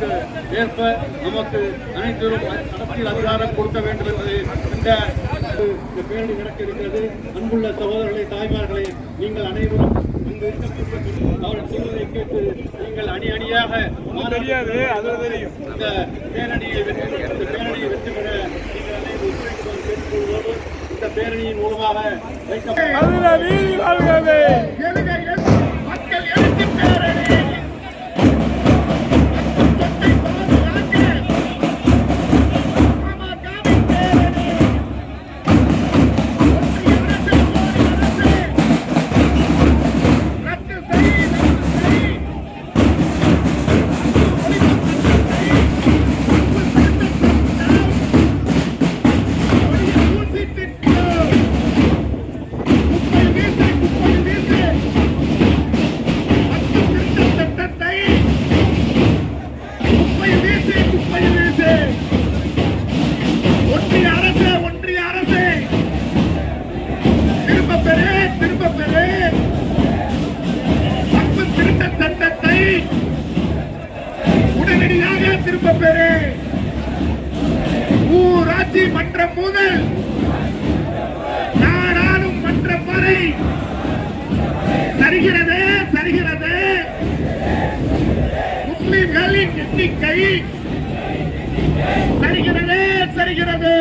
அதற்கு ஏற்ப நமக்கு அனைவரும் அரசியல் அதிகாரம் கொடுக்க வேண்டும் என்பது இந்த பேரணி நடக்க இருக்கிறது. அன்புள்ள சகோதரர்களை, தாய்மார்களை, நீங்கள் அனைவரும் இங்கு அவர்கள் சொல்வதை கேட்டு நீங்கள் அணி அணியாக இந்த பேரணியை வெற்றி பெற நீங்கள் அனைவரும் கேட்டுக்கொள்வோடு இந்த பேரணியின் மூலமாக மக்கள் எழுச்சி பேரணி திரும்ப பெறு. ஊராட்சி மன்றம் முதல் நாடாளும் மன்றம் வரை சரிகிறது சரிகிறது. முஸ்லிம்களின் எண்ணிக்கை சரிகிறது சரிகிறது.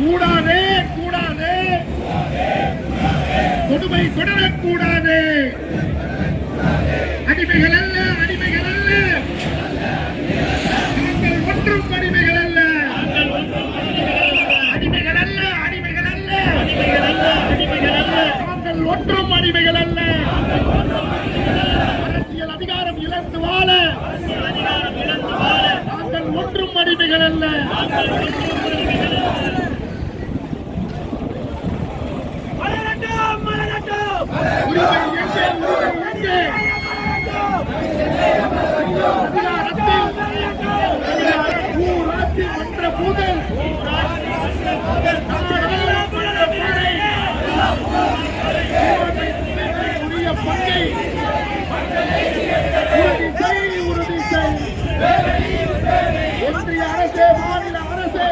கூடாது கூடாது, கொடுமை தொடரக்கூடாது. அடிமைகள் அல்ல, அடிமைகள் அல்ல, நாங்கள் ஒன்றும் அடிமைகள் அல்ல, அடிமைகள் அல்ல, அடிமைகள் அல்ல, அடிமைகள் அல்ல, அடிமைகள் அல்ல, நாங்கள் ஒன்றும் அடிமைகள் அல்ல. அரசியல் அதிகாரம் இழந்து வாழ நாங்கள் ஒன்றும் அடிமைகள் அல்ல. ஊராட்சி மன்ற முதல் உரிய பங்கை உறுதி செய். ஒன்றிய அரசு, மாநில அரசு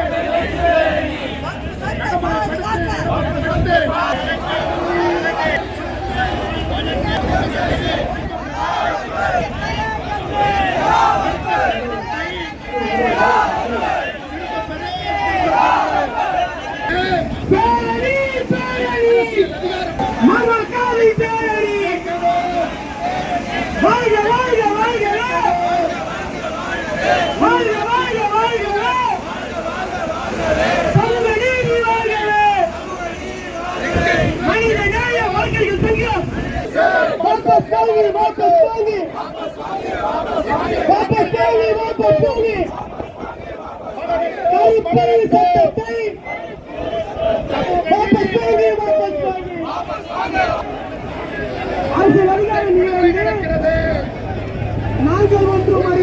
நாங்கள் ஒன்றும்